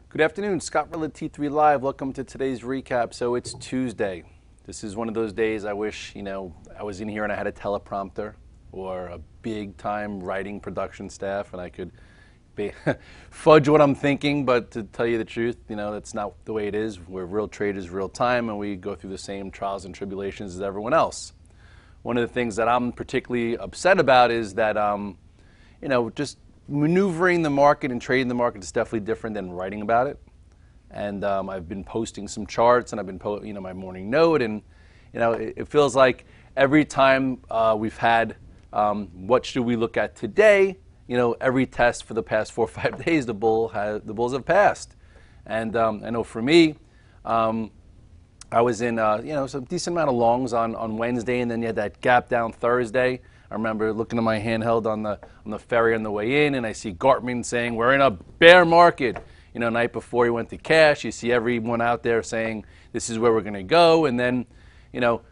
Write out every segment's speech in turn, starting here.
Good afternoon, Scott Redler, T3 Live. Welcome to today's recap. So it's Tuesday. This is one of those days I wish, I was in here and I had a teleprompter or a big time writing production staff and I could fudge what I'm thinking, but to tell you the truth, that's not the way it is. We're real traders, real time, and we go through the same trials and tribulations as everyone else. One of the things that I'm particularly upset about is that, just maneuvering the market and trading the market is definitely different than writing about it. And I've been posting some charts, and I've been my morning note, and it feels like every time we've had what should we look at today, every test for the past 4 or 5 days, the Bulls have passed. And I know for me, I was in some decent amount of longs on Wednesday, and then you had that gap down Thursday. I remember looking at my handheld on the ferry on the way in, and I see Gartman saying we're in a bear market. Night before he went to cash, you see everyone out there saying this is where we're going to go, and then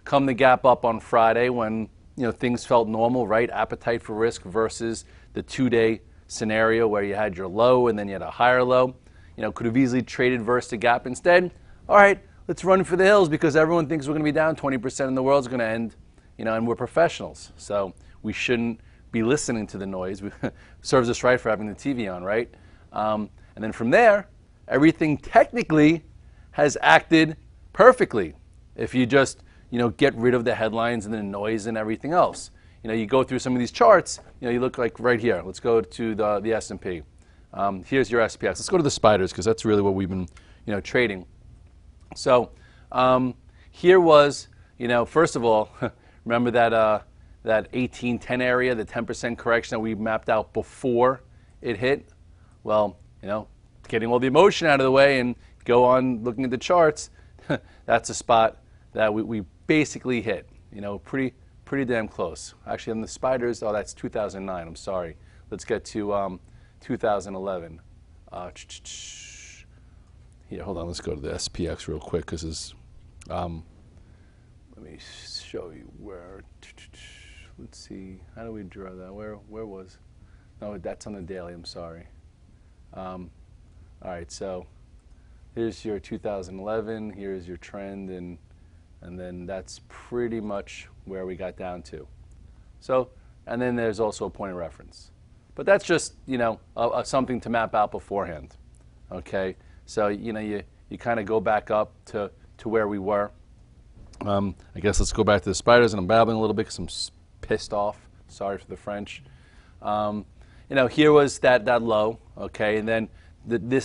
come the gap up on Friday when things felt normal, right? Appetite for risk versus the 2-day scenario where you had your low and then you had a higher low. Could have easily traded versus the gap instead. All right, let's run for the hills because everyone thinks we're going to be down 20% and the world's going to end. And we're professionals, so we shouldn't be listening to the noise. Serves us right for having the TV on, right? And then from there, everything technically has acted perfectly. If you just get rid of the headlines and the noise and everything else. You go through some of these charts, you look like right here. Let's go to the S&P. Here's your SPX. Let's go to the spiders because that's really what we've been trading. So here was, first of all, remember that 1810 area, the 10% correction that we mapped out before it hit? Well, getting all the emotion out of the way and go on looking at the charts, that's a spot that we basically hit, pretty damn close. Actually, on the spiders, oh, that's 2009, I'm sorry. Let's get to 2011. Here, hold on, let's go to the SPX real quick, because it's, let me show you where, let's see, how do we draw that? Where was, no, that's on the daily, I'm sorry. All right, so here's your 2011, here's your trend, and then that's pretty much where we got down to. So, and then there's also a point of reference. But that's just, something to map out beforehand, okay? So, you kind of go back up to where we were. I guess let's go back to the spiders, and I'm babbling a little bit because I'm pissed off. Sorry for the French. Here was that low, okay? And then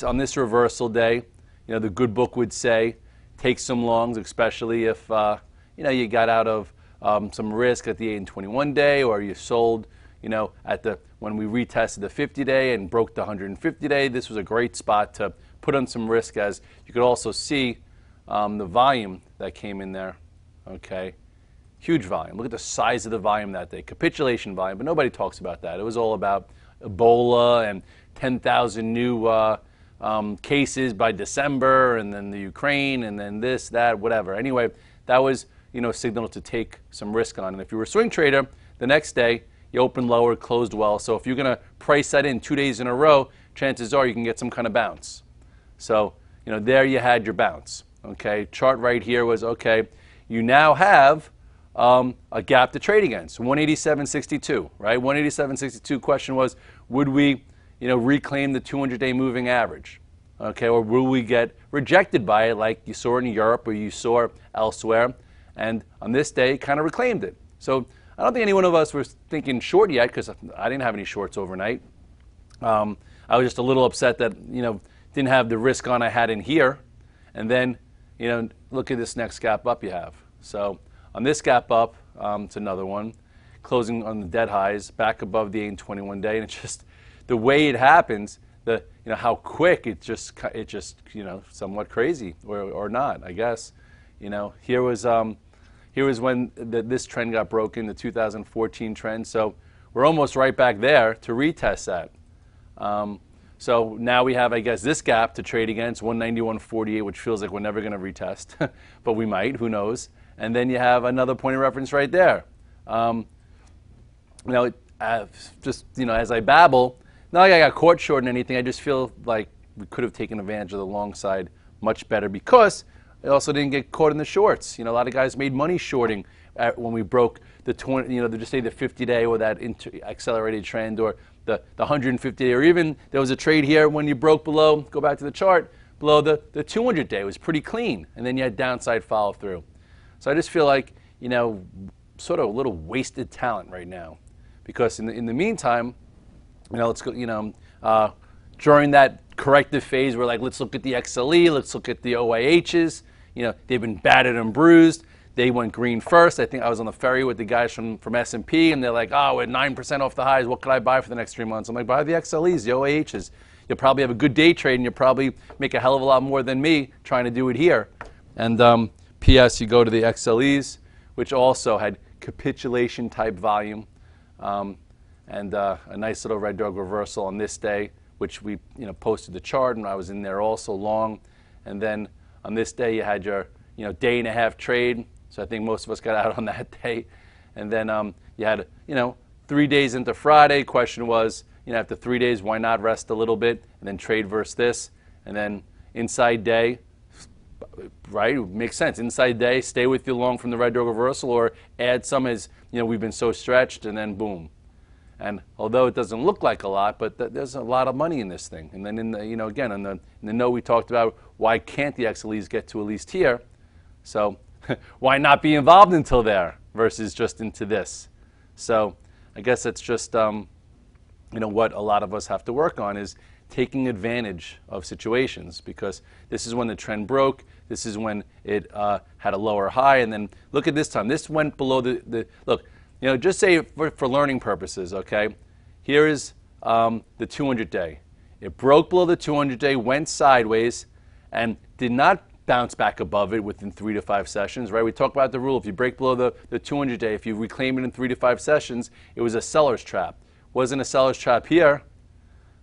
on this reversal day, the good book would say, take some longs, especially if you got out of some risk at the 8 and 21 day, or you sold when we retested the 50-day and broke the 150-day. This was a great spot to put on some risk, as you could also see the volume that came in there. Okay, huge volume. Look at the size of the volume that day. Capitulation volume, but nobody talks about that. It was all about Ebola and 10,000 new cases by December, and then the Ukraine, and then this, that, whatever. Anyway, that was a signal to take some risk on. And if you were a swing trader, the next day you opened lower, closed well. So if you're going to price that in 2 days in a row, chances are you can get some kind of bounce. So there you had your bounce. Okay, chart right here was okay. You now have a gap to trade against, 187.62, right? 187.62. Question was, would we reclaim the 200-day moving average, okay, or will we get rejected by it like you saw in Europe or you saw elsewhere? And on this day, kind of reclaimed it. So I don't think any one of us was thinking short yet, because I didn't have any shorts overnight. I was just a little upset that didn't have the risk on I had in here, and then look at this next gap up you have. So on this gap up, it's another one, closing on the dead highs, back above the 8 and 21 day, and it's just the way it happens, how quick it just somewhat crazy, or not, I guess. Here was when this trend got broken, the 2014 trend. So we're almost right back there to retest that. So now we have, I guess, this gap to trade against, 191.48, which feels like we're never going to retest, but we might, who knows. And then you have another point of reference right there. As I babble, not like I got caught short in anything. I just feel like we could have taken advantage of the long side much better because it also didn't get caught in the shorts. You know, a lot of guys made money shorting when we broke the 20, you know, just say the 50-day or that accelerated trend or the 150-day, or even there was a trade here when you broke below, go back to the chart, below the 200-day. It was pretty clean, and then you had downside follow through. So I just feel like, you know, sort of a little wasted talent right now, because in the meantime, you know, let's go, you know, during that corrective phase, we're like, let's look at the XLE, let's look at the OIHs. You know, they've been battered and bruised. They went green first. I think I was on the ferry with the guys from S&P, and they're like, oh, we're 9% off the highs. What could I buy for the next 3 months? I'm like, buy the XLEs, the OIHs. You'll probably have a good day trade, and you'll probably make a hell of a lot more than me trying to do it here. And P.S., you go to the XLEs, which also had capitulation type volume, and a nice little red dog reversal on this day, which we, you know, posted the chart, and I was in there also long. And then on this day, you had your, you know, day and a half trade. So I think most of us got out on that day. And then you had, you know, 3 days into Friday. Question was, you know, after 3 days, why not rest a little bit and then trade versus this? And then inside day, right? It makes sense. Inside day, stay with you long from the red dog reversal, or add some as, you know, we've been so stretched, and then boom. And although it doesn't look like a lot, but there's a lot of money in this thing. And then in the, you know, again, in the note we talked about, why can't the XLEs get to at least here? So why not be involved until there versus just into this? So I guess that's just, you know, what a lot of us have to work on is taking advantage of situations, because this is when the trend broke. This is when it had a lower high. And then look at this time. This went below the look, you know, just say for learning purposes, okay? Here is the 200-day. It broke below the 200-day, went sideways, and did not bounce back above it within 3 to 5 sessions, right? We talk about the rule. If you break below the 200-day, if you reclaim it in 3 to 5 sessions, it was a seller's trap. Wasn't a seller's trap here,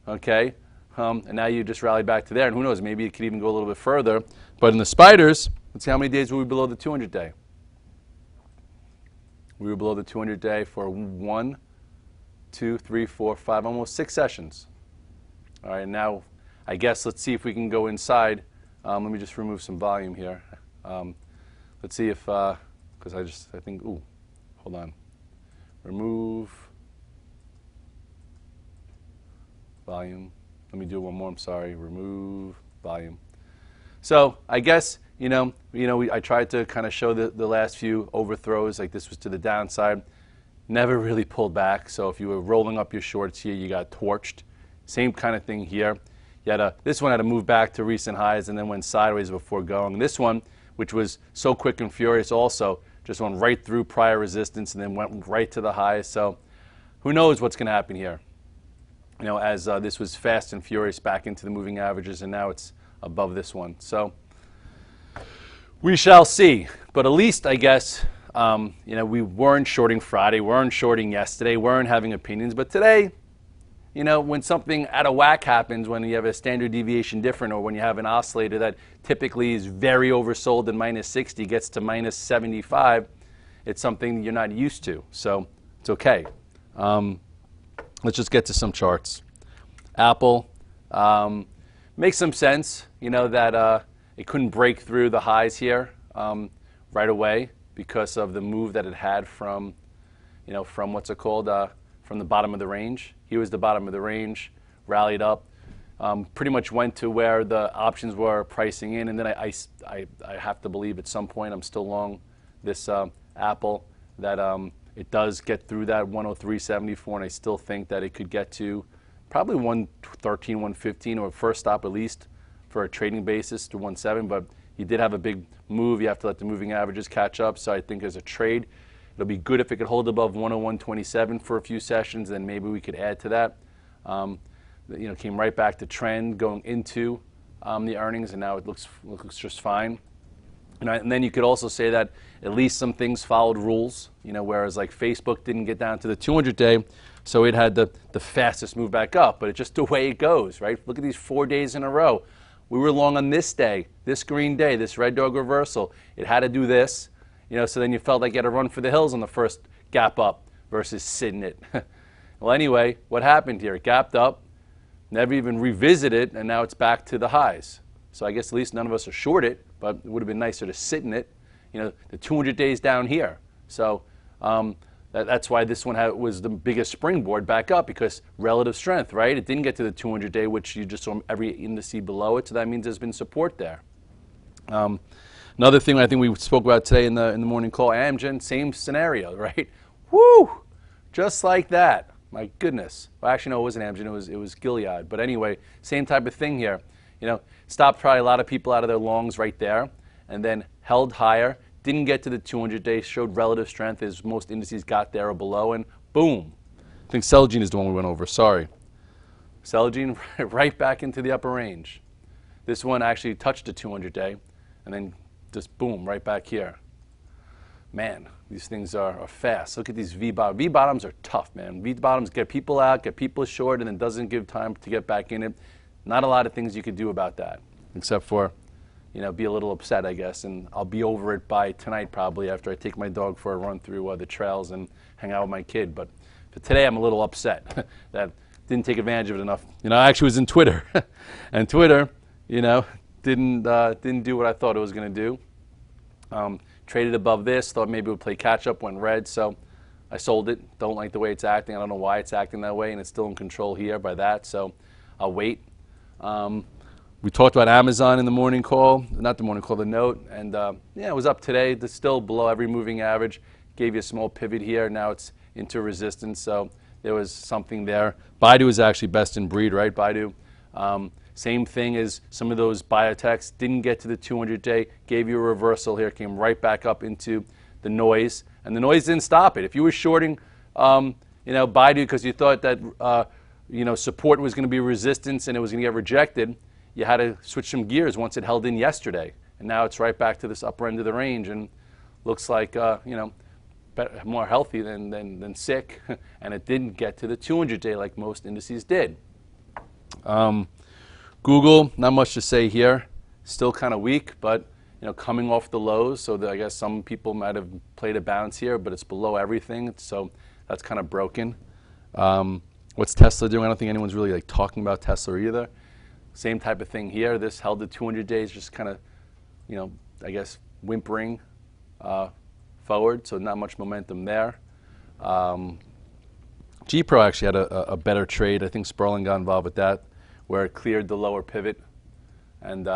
okay? And now you just rally back to there, and who knows, maybe it could even go a little bit further. But in the spiders, let's see how many days were we below the 200-day. We were below the 200-day for 1, 2, 3, 4, 5, almost 6 sessions. All right, now I guess let's see if we can go inside. Let me just remove some volume here. Let's see if, because I think, ooh, hold on. Remove volume. Let me do one more, I'm sorry. Remove volume. So I guess, I tried to kind of show the last few overthrows, like this was to the downside. Never really pulled back. So if you were rolling up your shorts here, you got torched. Same kind of thing here. You had this one had to move back to recent highs and then went sideways before going. This one, which was so quick and furious also, just went right through prior resistance and then went right to the highs. So who knows what's going to happen here? As this was fast and furious back into the moving averages, and now it's above this one. So we shall see. But at least, I guess, we weren't shorting Friday, weren't shorting yesterday, weren't having opinions. But today, when something out of whack happens, when you have a standard deviation different, or when you have an oscillator that typically is very oversold and minus 60 gets to minus 75, it's something you're not used to. So it's okay. Let's just get to some charts. Apple makes some sense, that it couldn't break through the highs here right away because of the move that it had from, from what's it called, from the bottom of the range. Here was the bottom of the range, rallied up, pretty much went to where the options were pricing in, and then I have to believe at some point I'm still long this Apple, that it does get through that 103.74, and I still think that it could get to probably 113, 115, or first stop at least for a trading basis to 1.7. But you did have a big move. You have to let the moving averages catch up. So I think as a trade, it'll be good if it could hold above 101.27 for a few sessions. Then maybe we could add to that. Came right back to trend going into the earnings, and now it looks just fine. And then you could also say that at least some things followed rules, whereas like Facebook didn't get down to the 200-day, so it had the fastest move back up, but it's just the way it goes, right? Look at these 4 days in a row. We were long on this day, this green day, this red dog reversal. It had to do this, so then you felt like you had to run for the hills on the first gap up versus sitting it. Well, anyway, what happened here? It gapped up, never even revisit it, and now it's back to the highs. So I guess at least none of us are short it, but it would have been nicer to sit in it. You know, the 200 days down here. So that's why this one was the biggest springboard back up, because relative strength, right? It didn't get to the 200-day, which you just saw every indice below it, so that means there's been support there. Another thing I think we spoke about today in the morning call, Amgen, same scenario, right? Woo! Just like that. My goodness. Well, actually, no, it wasn't Amgen. It was Gilead. But anyway, same type of thing here. You know, stopped probably a lot of people out of their longs right there, and then held higher. Didn't get to the 200-day. Showed relative strength as most indices got there or below, and boom. I think Celgene is the one we went over. Sorry. Celgene right back into the upper range. This one actually touched the 200-day, and then just boom, right back here. Man, these things are fast. Look at these V-bottoms. V-bottoms are tough, man. V-bottoms get people out, get people short, and then doesn't give time to get back in it. Not a lot of things you could do about that, except for, you know, be a little upset, I guess. And I'll be over it by tonight probably after I take my dog for a run through the trails and hang out with my kid. But for today, I'm a little upset that didn't take advantage of it enough. You know, I actually was in Twitter, and Twitter, you know, didn't do what I thought it was going to do. Traded above this, thought maybe it would play catch up, went red, so I sold it. Don't like the way it's acting. I don't know why it's acting that way, and it's still in control here by that, so I'll wait. We talked about Amazon in the morning call, not the morning call, the note, and yeah, it was up today. It's still below every moving average. Gave you a small pivot here. Now it's into resistance, so there was something there. Baidu is actually best in breed, right? Baidu. Same thing as some of those biotechs. Didn't get to the 200-day. Gave you a reversal here. Came right back up into the noise, and the noise didn't stop it. If you were shorting, you know, Baidu because you thought that you know, support was going to be resistance and it was going to get rejected, you had to switch some gears once it held in yesterday, and now it's right back to this upper end of the range, and looks like you know, more healthy than sick, and it didn't get to the 200-day like most indices did. Google, not much to say here. Still kind of weak, but you know, coming off the lows, so that I guess some people might have played a bounce here, but it's below everything, so that's kind of broken. What's Tesla doing? I don't think anyone's really like talking about Tesla either. Same type of thing here. This held the 200 days, just kind of, you know, I guess whimpering forward, so not much momentum there. G-Pro actually had a better trade. I think Sperling got involved with that, where it cleared the lower pivot and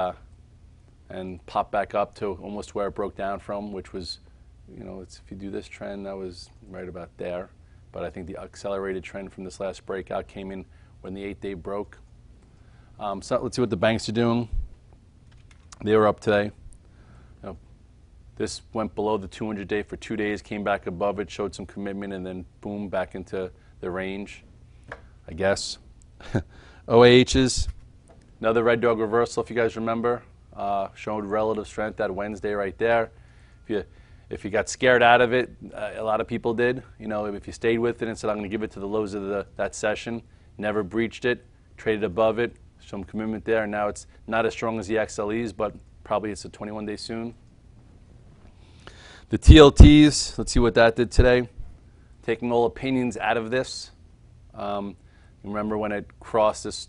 popped back up to almost where it broke down from, which was, you know, if you do this trend, that was right about there. But I think the accelerated trend from this last breakout came in when the 8-day broke. So let's see what the banks are doing. They were up today. You know, this went below the 200-day for 2 days, came back above it, showed some commitment, and then boom, back into the range, I guess. OAHs, another red dog reversal, if you guys remember, showed relative strength that Wednesday right there. If you got scared out of it, a lot of people did. You know, if you stayed with it and said, I'm going to give it to the lows of that session, never breached it, traded above it, some commitment there, and now it's not as strong as the XLEs, but probably it's a 21-day soon. The TLTs, let's see what that did today. Taking all opinions out of this. Remember when it crossed this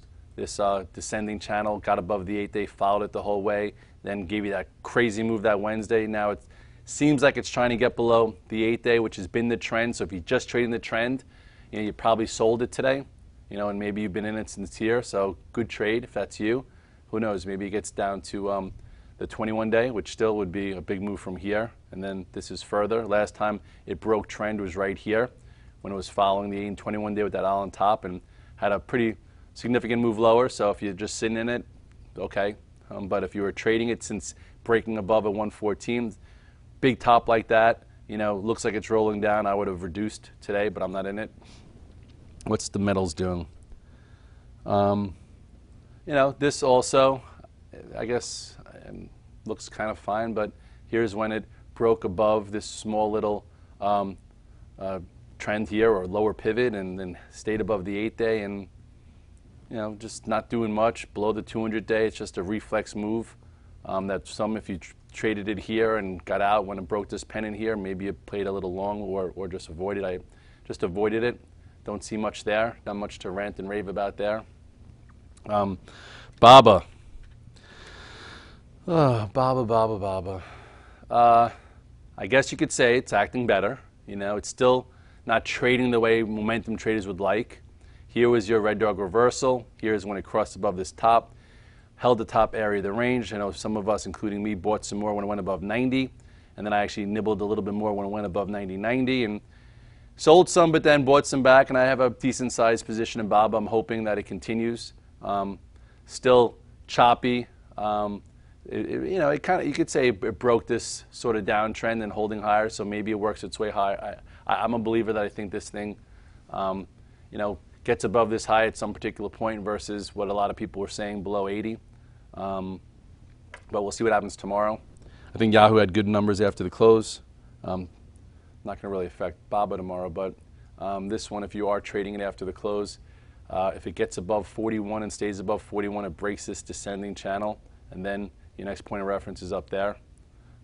descending channel, got above the 8-day, followed it the whole way, then gave you that crazy move that Wednesday. Now it seems like it's trying to get below the 8-day, which has been the trend. So if you're just trading the trend, you know, you probably sold it today, you know, and maybe you've been in it since here. So good trade if that's you. Who knows? Maybe it gets down to the 21-day, which still would be a big move from here. And then this is further. Last time it broke trend was right here when it was following the 8 and 21-day with that all on top and had a pretty significant move lower. So if you're just sitting in it, okay. But if you were trading it since breaking above at 114, big top like that, you know, looks like it's rolling down, I would have reduced today, but I'm not in it. What's the metals doing? You know, this also, I guess, looks kind of fine, but here's when it broke above this small little trend here, or lower pivot, and then stayed above the 8-day, and you know, just not doing much below the 200-day. It's just a reflex move. That some, if you traded it here and got out when it broke this pennant here, maybe you played a little long or just avoided. I just avoided it. Don't see much there. Not much to rant and rave about there. Baba. Oh, Baba. I guess you could say it's acting better. You know, it's still not trading the way momentum traders would like. Here was your red dog reversal. Here's when it crossed above this top, held the top area of the range. I know some of us, including me, bought some more when it went above 90, and then I actually nibbled a little bit more when it went above 90, and sold some, but then bought some back, and I have a decent sized position in Baba. I'm hoping that it continues. Still choppy. You know, it kind of, you could say it broke this sort of downtrend and holding higher, so maybe it works its way higher. I'm a believer that I think this thing, you know, gets above this high at some particular point versus what a lot of people were saying below 80. But we'll see what happens tomorrow. I think Yahoo had good numbers after the close. Not going to really affect Baba tomorrow, but this one, if you are trading it after the close, if it gets above 41 and stays above 41, it breaks this descending channel, and then your next point of reference is up there.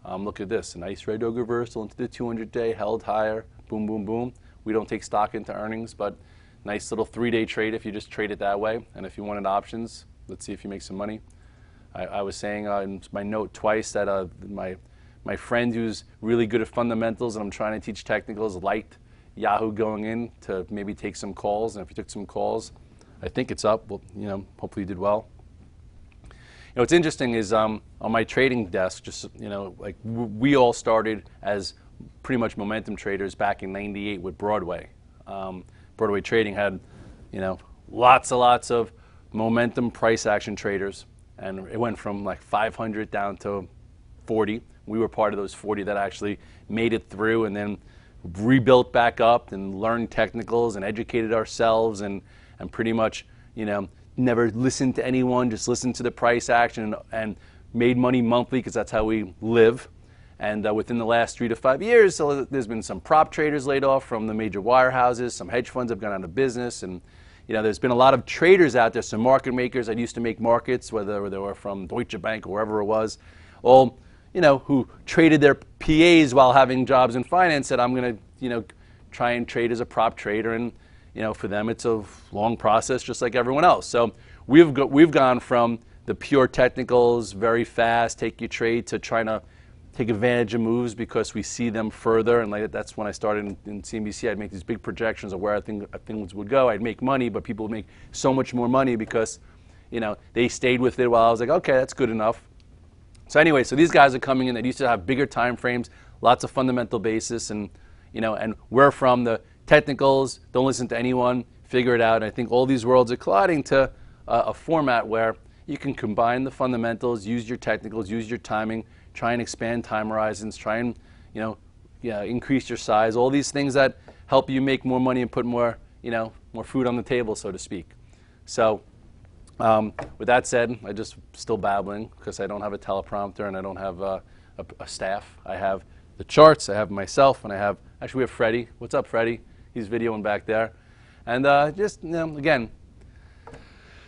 Look at this, a nice red dog reversal into the 200-day, held higher, boom, boom, boom. We don't take stock into earnings, but nice little 3-day trade if you just trade it that way. And if you wanted options, let's see if you make some money. I was saying in my note twice that my friend who's really good at fundamentals and I'm trying to teach technicals liked Yahoo going in to maybe take some calls. And if you took some calls, I think it's up. Well, you know, hopefully you did well. You know, what's interesting is on my trading desk, just, you know, like we all started as pretty much momentum traders back in '98 with Broadway. Broadway trading had, you know, lots of momentum price action traders, and it went from like 500 down to 40. We were part of those 40 that actually made it through and then rebuilt back up and learned technicals and educated ourselves and pretty much, you know, never listened to anyone, just listened to the price action and made money monthly because that's how we live. And within the last 3 to 5 years, so there's been some prop traders laid off from the major wirehouses, some hedge funds have gone out of business, and you know, there's been a lot of traders out there, some market makers that used to make markets, whether they were from Deutsche Bank or wherever it was, all, you know, who traded their PAs while having jobs in finance, said, I'm going to, you know, try and trade as a prop trader, and you know, for them it's a long process just like everyone else. So we've gone from the pure technicals, very fast, take your trade, to trying to take advantage of moves because we see them further. And like, that's when I started in CNBC. I'd make these big projections of where I think things would go. I'd make money, but people would make so much more money because, you know, they stayed with it while I was like, okay, that's good enough. So anyway, so these guys are coming in. They used to have bigger time frames, lots of fundamental basis, and you know, and we're from the technicals, don't listen to anyone, figure it out. And I think all these worlds are colliding to a format where you can combine the fundamentals, use your technicals, use your timing, try and expand time horizons, try and, you know, increase your size, all these things that help you make more money and put more, you know, more food on the table, so to speak. So with that said, I just still babbling because I don't have a teleprompter and I don't have a staff. I have the charts, I have myself, and I have, actually we have Freddie. What's up, Freddie? He's videoing back there. And just, you know, again,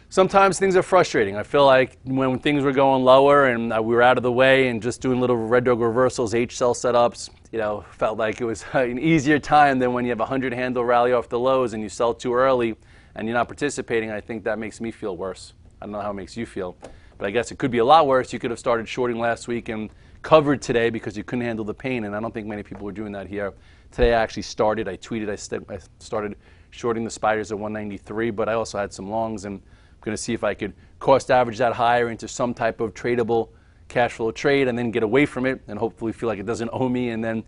sometimes things are frustrating. I feel like when things were going lower and we were out of the way and just doing little red dog reversals, H-cell setups, you know, felt like it was an easier time than when you have a 100-handle rally off the lows and you sell too early and you're not participating. I think that makes me feel worse. I don't know how it makes you feel, but I guess it could be a lot worse. You could have started shorting last week and covered today because you couldn't handle the pain, and I don't think many people were doing that here. Today I actually started, I tweeted, I started shorting the spiders at 193, but I also had some longs, and I'm going to see if I could cost average that higher into some type of tradable cash flow trade and then get away from it and hopefully feel like it doesn't owe me, and then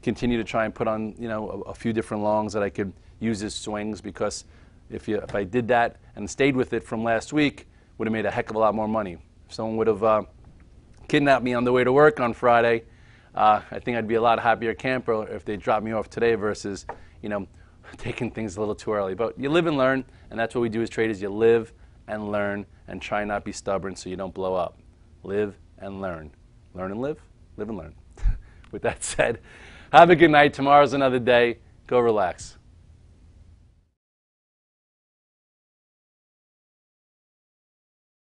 continue to try and put on, you know, a few different longs that I could use as swings, because if I did that and stayed with it from last week, would have made a heck of a lot more money. If someone would have kidnapped me on the way to work on Friday, I think I'd be a lot happier camper if they dropped me off today versus, you know, taking things a little too early. But you live and learn, and that's what we do as traders. You live and learn and try not be stubborn so you don't blow up. Live and learn. Learn and live and learn. With that said, have a good night. Tomorrow's another day. Go relax.